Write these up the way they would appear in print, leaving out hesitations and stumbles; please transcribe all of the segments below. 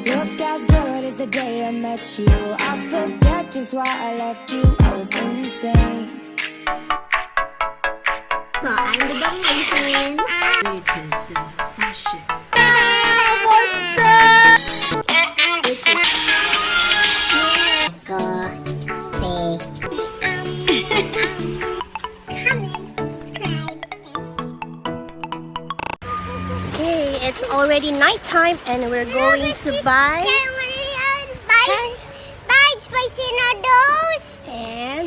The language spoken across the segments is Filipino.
Looked as good as the day I met you. I forget just why I left you. I was insane. So, I'm the Dalmatian. It is fashion. This is Okay, it's already nighttime and we're going to buy spicy noodles and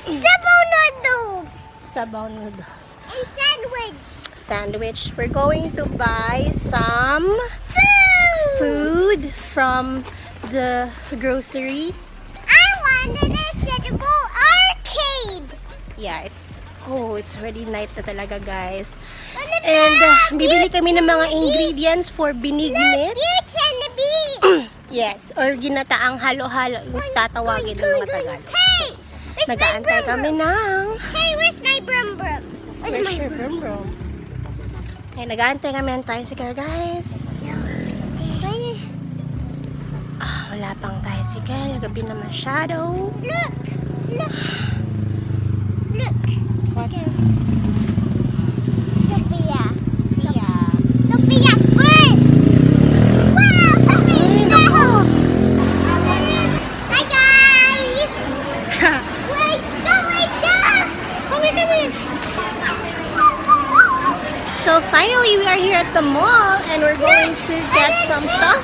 sabaw noodles sabaw noodles. and Sandwich. We're going to buy some food from the grocery. I wanted a Cebuano arcade. Yeah, it's already night na talaga, guys. And bibili kami ng mga ingredients for binignit. Beauty and the Beast. Yes, or ginataang halo-halo yung tatawagin ng mga Tagalog. Hey, where's my Nag-aantay kami ng Hey, where's my brum brum? Where's your brum-brum? Ay, nag-aantay kami ng tricycle, guys. Wala pang tricycle. Gabi na masyado. Look. What's Sophia first. Wow, Sophia. Hi guys. Wait, Come here. So finally, we are here at the mall and we're going to get some stuff.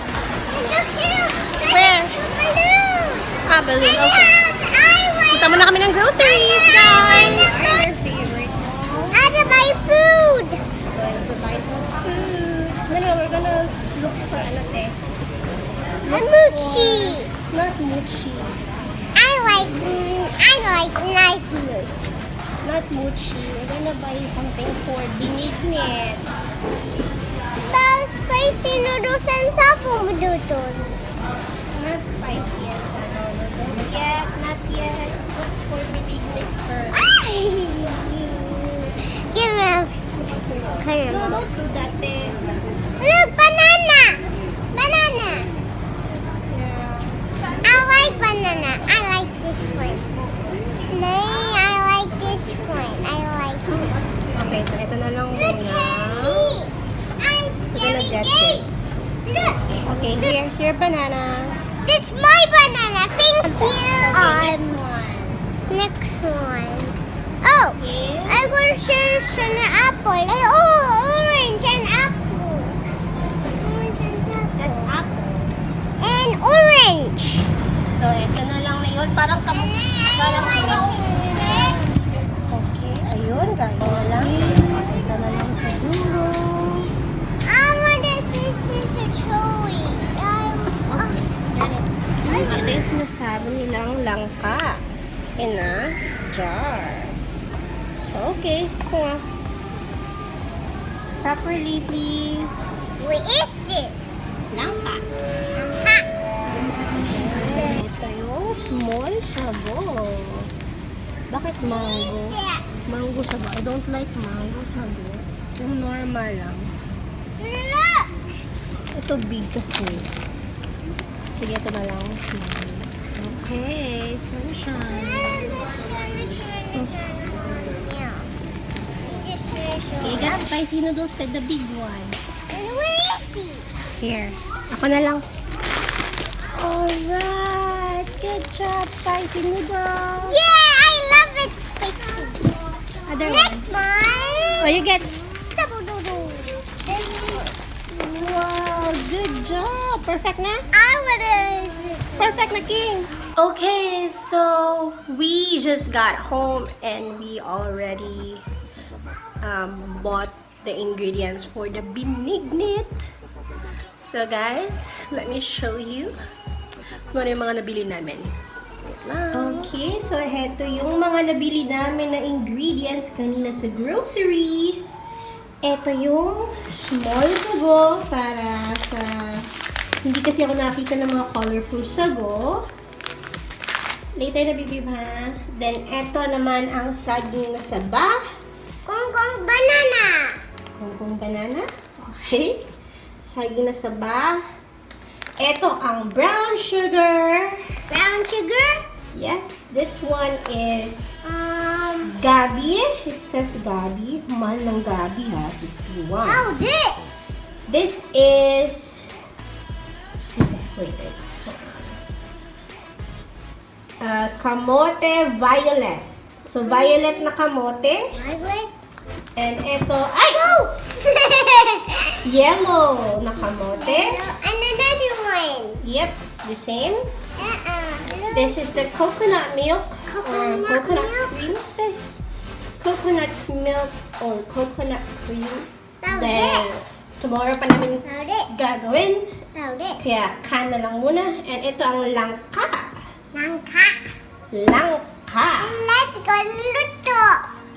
Look here. Where? Balloon. Balloon. Okay. Punta muna kami ng groceries, guys. I to buy food. Going to buy some food. No, we're gonna look for another. A mochi. Not mochi. I like nice mochi. Not mochi. We're gonna buy something for binignit. About spicy noodles and sabaw noodles. Not spicy and sabaw noodles yet. Not yet. Look for binignit first. Give me a cream. No, don't do that thing. Look, banana. Yeah. I like banana. I like this one. I like this one. I like it. Okay, so ito na lang Look muna. at me. I'm We're scary gonna get Gabe. this. Look. Okay, here's your banana. It's my banana. Thank you. Okay, Next one. Oh, Yes. I got to share an apple. Orange and apple. That's apple. And orange. So, ito na lang na yun. Parang okay, ayun. Gano'n na lang. Ito na lang siguro. I want to see the toy. Okay, ganit. Ito yung sinasabi nilang langka in a jar. So, okay. Kuha. Properly, please. What is this? Langka. Ha. Ito yung small sago. Bakit mango? Mango sago. I don't like mango sago. Yung normal lang. Look. Ito big kasi. Sige, ito na lang. Small. Okay. Sunshine. Okay, got spicy noodles to the big one. Where is he? Here. Ako na lang. Alright. Good job, spicy noodles. Yeah, I love it spicy. Other Next one. one. Oh, you get... Sabaw noodles. Wow, good job. Perfect na? What is this? Perfect na, King. Okay, so we just got home and we already bought the ingredients for the binignit. So guys, let me show you kung ano yung mga nabili namin. Wait lang. Okay, so heto yung mga nabili namin na ingredients kanina sa grocery. Ito yung small sago para sa... Hindi kasi ako nakita ng mga colorful sago. Later na bibib ha. Then, ito naman ang saging na saba. Kung banana. Kung banana. Okay. Saging na saba. Ito ang brown sugar. Brown sugar? Yes, this one is gabi. It says gabi. Mahal ng gabi ha, 51. Oh, this. This is... Wait. Kamote violet. So, violet na kamote. Violet. And ito, ay! Yellow na kamote. And another one. Yep, the same. Uh-uh. This is the coconut milk or Coconut coconut milk? cream. Coconut milk or coconut cream. Now Then, this. tomorrow pa namin Now this. gagawin. Now this. Kaya, can na lang muna. And ito ang langka. Langka. Langka. Let's go luto.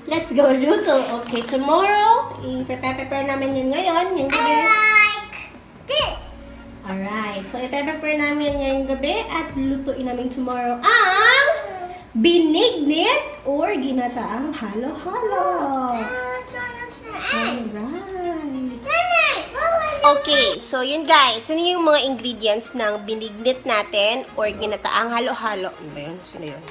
Let's go luto. Okay, tomorrow, ipe-prepare namin yun ngayon. Yung I gabi. like this. Alright. So, ipe-prepare namin ngayong gabi at lutuin namin tomorrow ang binignit or ginataang halo-halo. Alright. Okay, so yun guys. Ano yung mga ingredients ng binignit natin or ginataang halo-halo? Ano ba yun? Sino yun?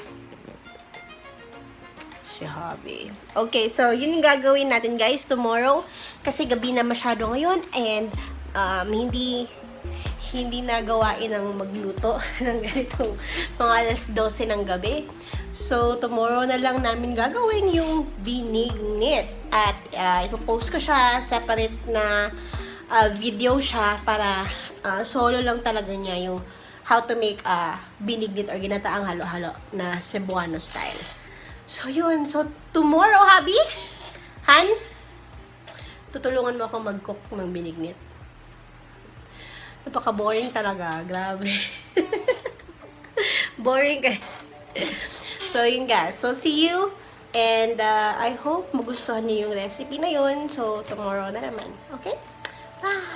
Si Hobby. Okay, so yun yung gagawin natin guys tomorrow. Kasi gabi na masyado ngayon and hindi na gawain ang magluto ng ganitong mga alas 12 ng gabi. So, tomorrow na lang namin gagawin yung binignit. At ipopost ko siya, separate na video siya para solo lang talaga niya yung how to make binignit or ginataang halo-halo na Cebuano style. So, yun. So, tomorrow, Habi? Han? Tutulungan mo ako mag-cook ng binignit. Napaka-boring talaga. Grabe. Boring ka. So, yun guys. So, see you. And I hope magustuhan niyo yung recipe na yun. So, tomorrow na naman. Okay? Bye!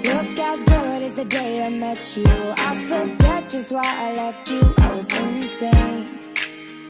Look as good as the day I met you. I forget just why I left you. I was insane.